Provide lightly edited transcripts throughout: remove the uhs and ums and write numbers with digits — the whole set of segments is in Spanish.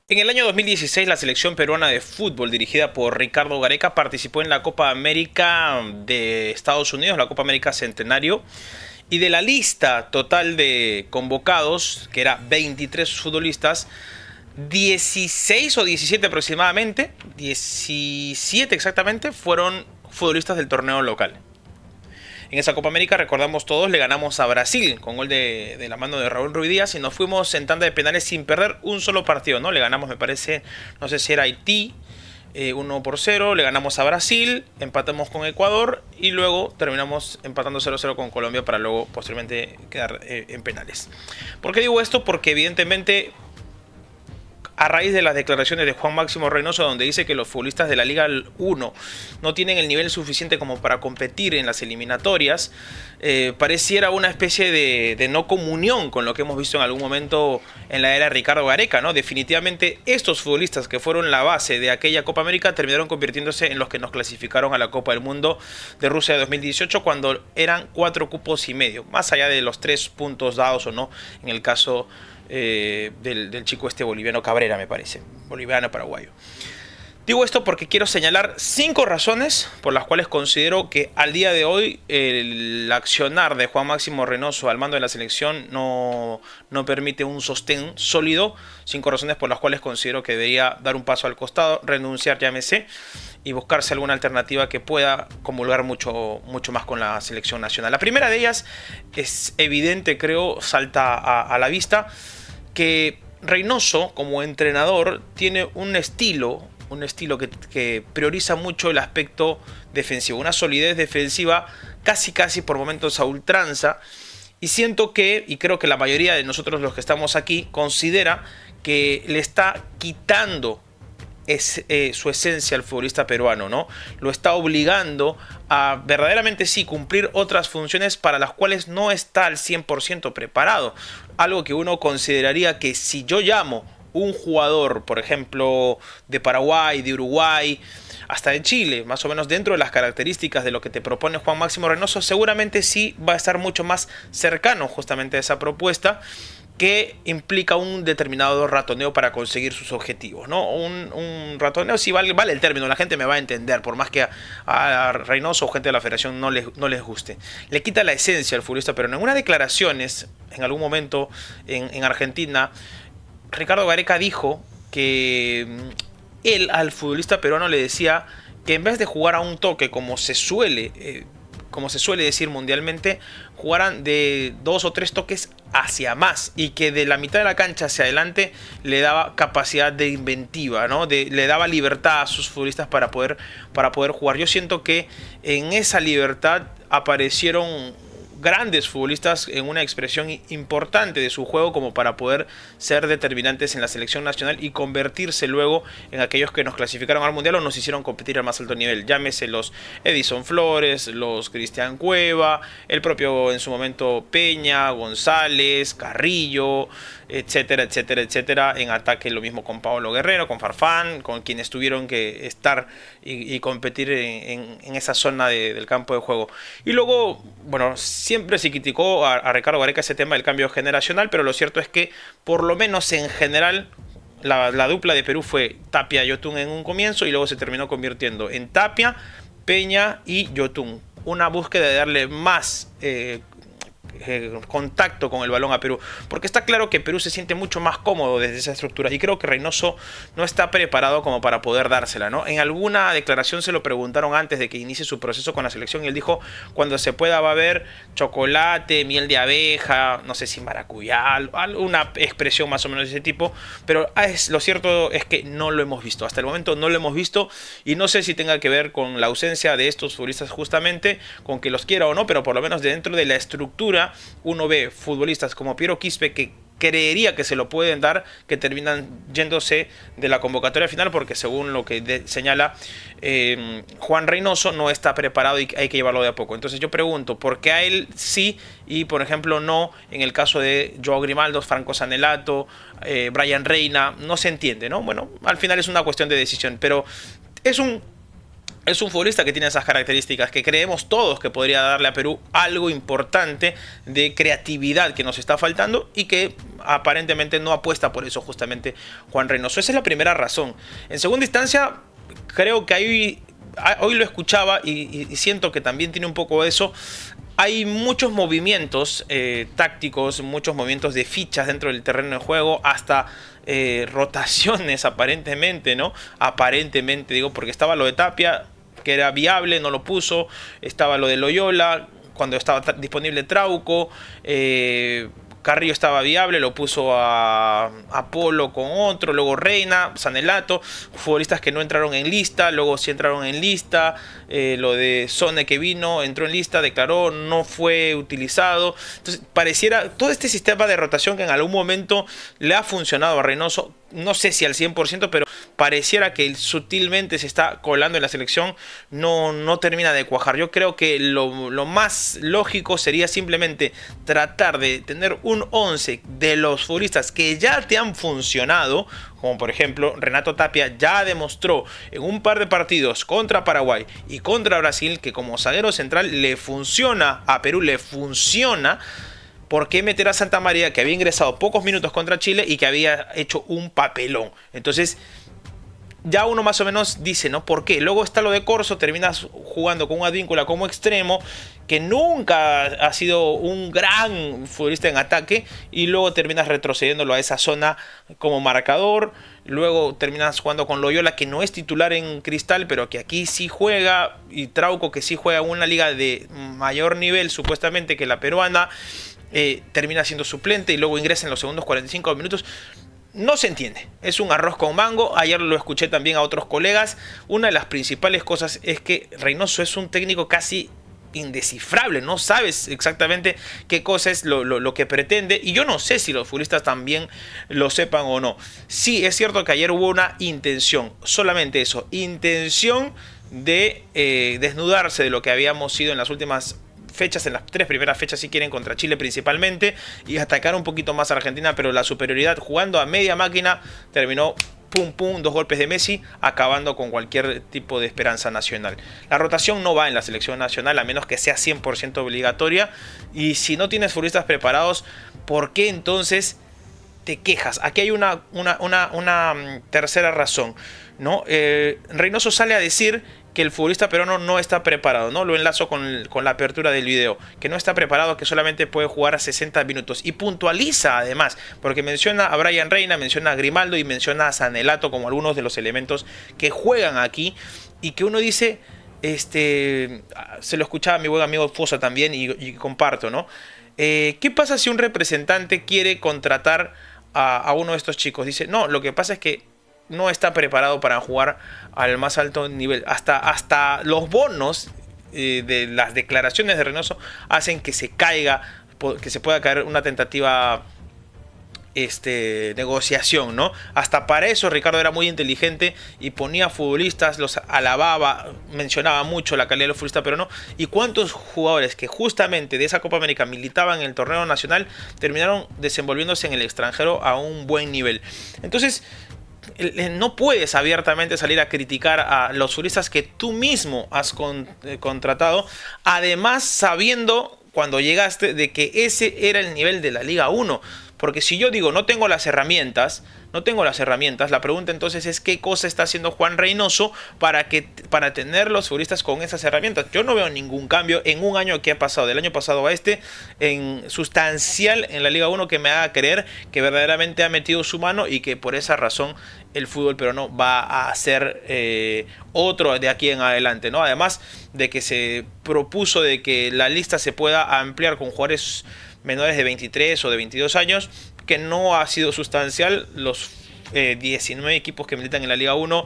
En el año 2016, la selección peruana de fútbol, dirigida por Ricardo Gareca, participó en la Copa América de Estados Unidos, la Copa América Centenario, y de la lista total de convocados, que era 23 futbolistas, 16 o 17 aproximadamente, 17 exactamente, fueron futbolistas del torneo local. En esa Copa América, recordamos todos, le ganamos a Brasil con gol de la mano de Raúl Ruiz Díaz y nos fuimos en tanda de penales sin perder un solo partido, ¿no? Le ganamos, me parece, no sé si era Haití, 1-0, le ganamos a Brasil, empatamos con Ecuador y luego terminamos empatando 0-0 con Colombia para luego posteriormente quedar en penales. ¿Por qué digo esto? Porque evidentemente a raíz de las declaraciones de Juan Máximo Reynoso, donde dice que los futbolistas de la Liga 1 no tienen el nivel suficiente como para competir en las eliminatorias, pareciera una especie de no comunión con lo que hemos visto en algún momento en la era de Ricardo Gareca, ¿no? Definitivamente estos futbolistas que fueron la base de aquella Copa América terminaron convirtiéndose en los que nos clasificaron a la Copa del Mundo de Rusia de 2018 cuando eran 4 cupos y medio, más allá de los 3 puntos dados o no en el caso del chico este boliviano Cabrera, me parece, boliviano paraguayo. Digo esto porque quiero señalar 5 razones por las cuales considero que al día de hoy el accionar de Juan Máximo Reynoso al mando de la selección no permite un sostén sólido. 5 razones por las cuales considero que debería dar un paso al costado, renunciar, llámese, y buscarse alguna alternativa que pueda comulgar mucho más con la selección nacional. La primera de ellas es evidente, creo, salta a la vista, que Reynoso como entrenador tiene un estilo que prioriza mucho el aspecto defensivo, una solidez defensiva casi por momentos a ultranza, y siento que, y creo que la mayoría de nosotros los que estamos aquí considera que le está quitando su esencia al futbolista peruano, ¿no? Lo está obligando a verdaderamente sí cumplir otras funciones para las cuales no está al 100% preparado. Algo que uno consideraría que si yo llamo un jugador, por ejemplo, de Paraguay, de Uruguay, hasta de Chile, más o menos dentro de las características de lo que te propone Juan Máximo Reynoso, seguramente sí va a estar mucho más cercano justamente a esa propuesta que implica un determinado ratoneo para conseguir sus objetivos, ¿no? Un ratoneo, si vale el término, la gente me va a entender, por más que a Reynoso o gente de la federación no les guste. Le quita la esencia al futbolista, pero en algunas declaraciones, en algún momento en Argentina, Ricardo Gareca dijo que él al futbolista peruano le decía que en vez de jugar a un toque como se suele decir mundialmente, jugaran de 2 o 3 toques hacia más, y que de la mitad de la cancha hacia adelante le daba capacidad de inventiva, ¿no? Le daba libertad a sus futbolistas para poder jugar. Yo siento que en esa libertad aparecieron grandes futbolistas en una expresión importante de su juego como para poder ser determinantes en la selección nacional y convertirse luego en aquellos que nos clasificaron al mundial o nos hicieron competir al más alto nivel. Llámese los Edison Flores, los Cristian Cueva, el propio en su momento Peña, González, Carrillo, etcétera, etcétera, etcétera. En ataque lo mismo con Pablo Guerrero, con Farfán, con quienes tuvieron que estar y competir en esa zona del campo de juego. Y luego, bueno, siempre se criticó a Ricardo Gareca ese tema del cambio generacional, pero lo cierto es que por lo menos en general la dupla de Perú fue Tapia-Yotun en un comienzo y luego se terminó convirtiendo en Tapia, Peña y Yotun. Una búsqueda de darle más contacto con el balón a Perú, porque está claro que Perú se siente mucho más cómodo desde esa estructura y creo que Reynoso no está preparado como para poder dársela, ¿no? En alguna declaración se lo preguntaron antes de que inicie su proceso con la selección y él dijo: cuando se pueda va a haber chocolate, miel de abeja, no sé si maracuyá, alguna expresión más o menos de ese tipo, pero lo cierto es que no lo hemos visto, hasta el momento no lo hemos visto, y no sé si tenga que ver con la ausencia de estos futbolistas justamente, con que los quiera o no, pero por lo menos dentro de la estructura uno ve futbolistas como Piero Quispe que creería que se lo pueden dar, que terminan yéndose de la convocatoria final porque según lo que señala Juan Reynoso no está preparado y hay que llevarlo de a poco. Entonces yo pregunto, ¿por qué a él sí y por ejemplo no en el caso de Joao Grimaldo, Franco Sanelato, Brian Reina? No se entiende, ¿no? Bueno, al final es una cuestión de decisión, pero es un Es un futbolista que tiene esas características, que creemos todos que podría darle a Perú algo importante de creatividad que nos está faltando y que aparentemente no apuesta por eso justamente Juan Reynoso. Esa es la primera razón. En segunda instancia, creo que hoy lo escuchaba y siento que también tiene un poco de eso. Hay muchos movimientos tácticos, muchos movimientos de fichas dentro del terreno de juego, hasta rotaciones aparentemente, ¿no? Aparentemente, digo, porque estaba lo de Tapia, que era viable, no lo puso. Estaba lo de Loyola, cuando estaba disponible Trauco. Carrillo estaba viable, lo puso a Polo con otro, luego Reina, Sanelato, futbolistas que no entraron en lista, luego sí entraron en lista. Lo de Sone que vino, entró en lista, declaró, no fue utilizado. Entonces pareciera todo este sistema de rotación que en algún momento le ha funcionado a Reynoso, no sé si al 100%, pero pareciera que sutilmente se está colando en la selección, no termina de cuajar. Yo creo que lo más lógico sería simplemente tratar de tener un 11 de los futbolistas que ya te han funcionado, como por ejemplo Renato Tapia ya demostró en un par de partidos contra Paraguay y contra Brasil que como zaguero central le funciona a Perú, le funciona. ¿Por qué meter a Santa María, que había ingresado pocos minutos contra Chile y que había hecho un papelón? Entonces ya uno más o menos dice, ¿no? ¿Por qué? Luego está lo de Corso, terminas jugando con un Advíncula como extremo, que nunca ha sido un gran futbolista en ataque, y luego terminas retrocediéndolo a esa zona como marcador. Luego terminas jugando con Loyola, que no es titular en Cristal, pero que aquí sí juega, y Trauco, que sí juega en una liga de mayor nivel supuestamente que la peruana. Termina siendo suplente y luego ingresa en los segundos 45 minutos. No se entiende, es un arroz con mango. Ayer lo escuché también a otros colegas. Una de las principales cosas es que Reynoso es un técnico casi indescifrable, no sabes exactamente qué cosa es lo que pretende, y yo no sé si los futbolistas también lo sepan o no. Sí, es cierto que ayer hubo una intención, solamente eso, intención de desnudarse de lo que habíamos sido en las últimas fechas, en las 3 primeras fechas si quieren, contra Chile principalmente, y atacar un poquito más a Argentina, pero la superioridad jugando a media máquina terminó pum pum, 2 golpes de Messi, acabando con cualquier tipo de esperanza nacional. La rotación no va en la selección nacional a menos que sea 100% obligatoria, y si no tienes futbolistas preparados, ¿por qué entonces te quejas? Aquí hay una tercera razón, ¿no? Reynoso sale a decir que el futbolista peruano no está preparado, ¿no? Lo enlazo con la apertura del video, que no está preparado, que solamente puede jugar a 60 minutos. Y puntualiza además, porque menciona a Brian Reina, menciona a Grimaldo y menciona a Sanelato como algunos de los elementos que juegan aquí, y que uno dice, se lo escuchaba a mi buen amigo Fosa también, y comparto, ¿no? ¿Qué pasa si un representante quiere contratar a uno de estos chicos? Dice, no, lo que pasa es que no está preparado para jugar al más alto nivel. Hasta los bonos de las declaraciones de Reynoso hacen que se caiga, que se pueda caer una tentativa negociación, ¿no? Hasta para eso Ricardo era muy inteligente y ponía futbolistas, los alababa, mencionaba mucho la calidad de los futbolistas, pero no. ¿Y cuántos jugadores que justamente de esa Copa América militaban en el torneo nacional terminaron desenvolviéndose en el extranjero a un buen nivel? Entonces no puedes abiertamente salir a criticar a los futbolistas que tú mismo has contratado, además sabiendo cuando llegaste de que ese era el nivel de la Liga 1. Porque si yo digo no tengo las herramientas, la pregunta entonces es qué cosa está haciendo Juan Reynoso para tener los futbolistas con esas herramientas. Yo no veo ningún cambio en un año que ha pasado, del año pasado a en sustancial en la Liga 1, que me haga creer que verdaderamente ha metido su mano y que por esa razón el fútbol peruano va a ser otro de aquí en adelante, ¿no? Además de que se propuso de que la lista se pueda ampliar con jugadores menores de 23 o de 22 años, que no ha sido sustancial. Los 19 equipos que militan en la Liga 1,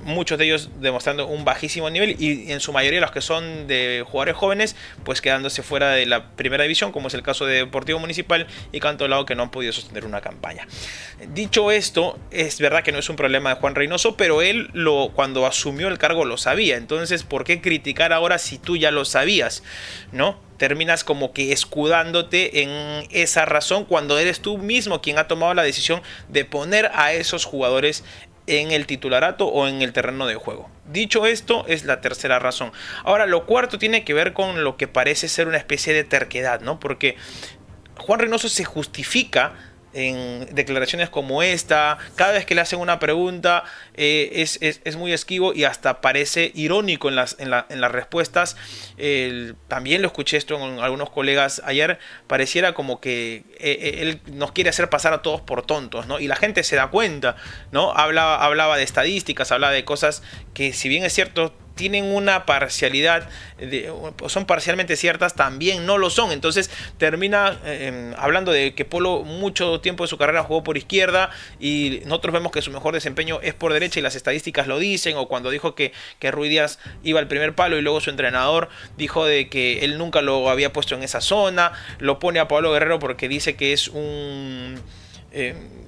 muchos de ellos demostrando un bajísimo nivel, y en su mayoría los que son de jugadores jóvenes pues quedándose fuera de la primera división, como es el caso de Deportivo Municipal y Cantolao, que no han podido sostener una campaña. Dicho esto, es verdad que no es un problema de Juan Reynoso, pero él cuando asumió el cargo lo sabía. Entonces, ¿por qué criticar ahora si tú ya lo sabías? ¿No? Terminas como que escudándote en esa razón cuando eres tú mismo quien ha tomado la decisión de poner a esos jugadores en el titularato o en el terreno de juego. Dicho esto, es la tercera razón. Ahora, lo cuarto tiene que ver con lo que parece ser una especie de terquedad, ¿no? Porque Juan Reynoso se justifica en declaraciones como esta, cada vez que le hacen una pregunta es muy esquivo y hasta parece irónico en las respuestas. También lo escuché esto en algunos colegas ayer, pareciera como que él nos quiere hacer pasar a todos por tontos, ¿no? Y la gente se da cuenta, ¿no? Hablaba de estadísticas, hablaba de cosas que, si bien es cierto, tienen una parcialidad, son parcialmente ciertas, también no lo son. Entonces termina hablando de que Polo mucho tiempo de su carrera jugó por izquierda y nosotros vemos que su mejor desempeño es por derecha y las estadísticas lo dicen. O cuando dijo que Ruiz Díaz iba al primer palo y luego su entrenador dijo de que él nunca lo había puesto en esa zona. Lo pone a Pablo Guerrero porque dice que es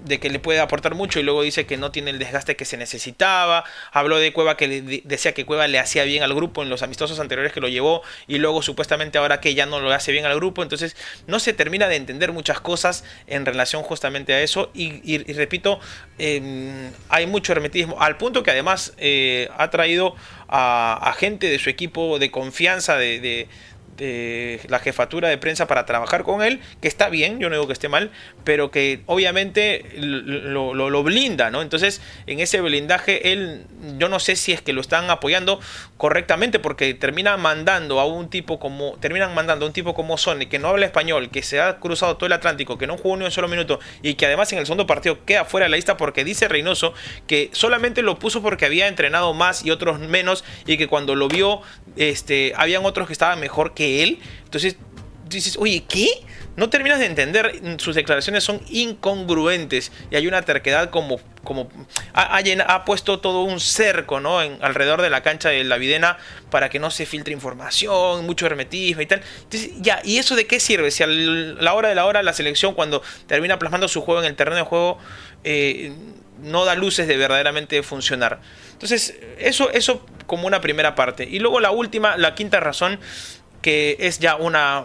de que le puede aportar mucho y luego dice que no tiene el desgaste que se necesitaba. Habló de Cueva, que decía que Cueva le hacía bien al grupo en los amistosos anteriores que lo llevó y luego supuestamente ahora que ya no lo hace bien al grupo. Entonces no se termina de entender muchas cosas en relación justamente a eso y repito, hay mucho hermetismo al punto que además ha traído a gente de su equipo de confianza de la jefatura de prensa para trabajar con él, que está bien, yo no digo que esté mal, pero que obviamente lo blinda, ¿no? Entonces, en ese blindaje, yo no sé si es que lo están apoyando correctamente, porque terminan mandando a un tipo como Sony, que no habla español, que se ha cruzado todo el Atlántico, que no jugó ni un solo minuto, y que además en el segundo partido queda fuera de la lista porque dice Reynoso que solamente lo puso porque había entrenado más y otros menos, y que cuando lo vio, habían otros que estaban mejor que él. Entonces dices, oye, ¿qué? No terminas de entender, sus declaraciones son incongruentes y hay una terquedad como ha puesto todo un cerco, ¿no? Alrededor de la cancha de la Videna para que no se filtre información, mucho hermetismo y tal. Entonces, ya, ¿y eso de qué sirve? Si a la hora de la hora la selección, cuando termina plasmando su juego en el terreno de juego, no da luces de verdaderamente funcionar. Entonces, eso como una primera parte. Y luego la quinta razón, que es ya una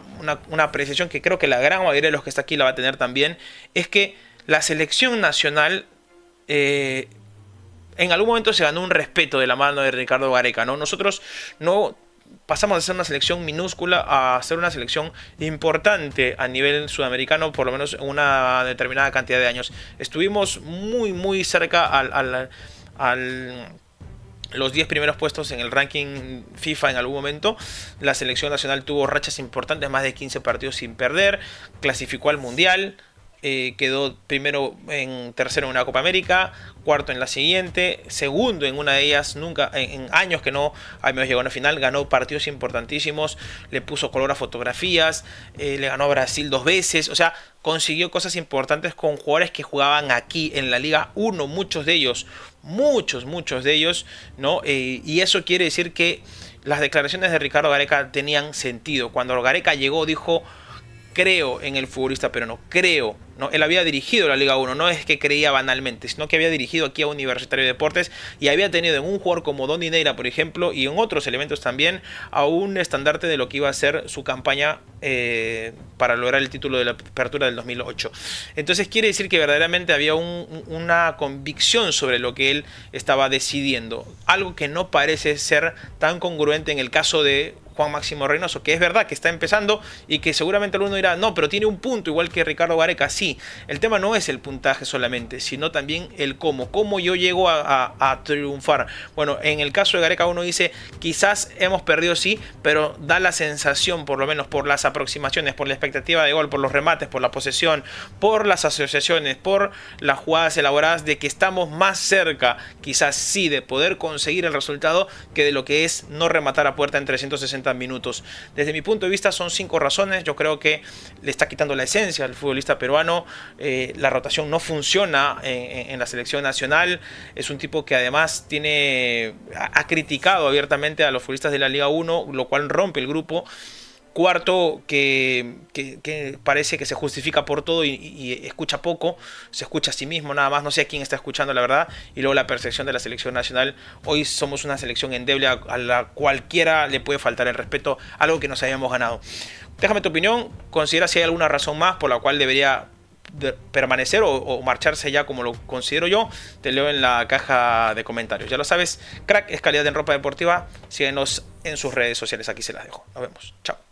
apreciación que creo que la gran mayoría de los que está aquí la va a tener también, es que la selección nacional en algún momento se ganó un respeto de la mano de Ricardo Gareca, ¿no? Nosotros no pasamos de ser una selección minúscula a ser una selección importante a nivel sudamericano, por lo menos en una determinada cantidad de años. Estuvimos muy, muy cerca los 10 primeros puestos en el ranking FIFA en algún momento. La selección nacional tuvo rachas importantes, más de 15 partidos sin perder, clasificó al Mundial, quedó tercero en una Copa América, cuarto en la siguiente, segundo en una de ellas, nunca en años que no habíamos llegado a una final, ganó partidos importantísimos, le puso color a fotografías, le ganó a Brasil 2 veces, o sea, consiguió cosas importantes con jugadores que jugaban aquí en la Liga 1, muchos de ellos, ¿no? Y eso quiere decir que las declaraciones de Ricardo Gareca tenían sentido. Cuando Gareca llegó, dijo: creo en el futbolista peruano, creo, ¿no? Él había dirigido la Liga 1, no es que creía banalmente, sino que había dirigido aquí a Universitario de Deportes y había tenido en un jugador como Don Neira, por ejemplo, y en otros elementos también, a un estandarte de lo que iba a ser su campaña para lograr el título de la apertura del 2008. Entonces quiere decir que verdaderamente había una convicción sobre lo que él estaba decidiendo, algo que no parece ser tan congruente en el caso de Juan Máximo Reynoso, que es verdad que está empezando y que seguramente alguno dirá, no, pero tiene un punto igual que Ricardo Gareca. Sí, el tema no es el puntaje solamente, sino también el cómo yo llego a triunfar. Bueno, en el caso de Gareca uno dice, quizás hemos perdido, sí, pero da la sensación, por lo menos por las aproximaciones, por la expectativa de gol, por los remates, por la posesión, por las asociaciones, por las jugadas elaboradas, de que estamos más cerca, quizás sí, de poder conseguir el resultado que de lo que es no rematar a puerta en 360 minutos. Desde mi punto de vista son 5 razones. Yo creo que le está quitando la esencia al futbolista peruano. La rotación no funciona en la selección nacional. Es un tipo que además ha criticado abiertamente a los futbolistas de la Liga 1, lo cual rompe el grupo. Cuarto, que parece que se justifica por todo y escucha poco, se escucha a sí mismo nada más, no sé a quién está escuchando la verdad. Y luego la percepción de la selección nacional, hoy somos una selección endeble a la cualquiera le puede faltar el respeto, algo que nos habíamos ganado. Déjame tu opinión, considera si hay alguna razón más por la cual debería permanecer o marcharse ya como lo considero yo, te leo en la caja de comentarios. Ya lo sabes, Crack es calidad en ropa deportiva. Síguenos en sus redes sociales, aquí se las dejo. Nos vemos, chao.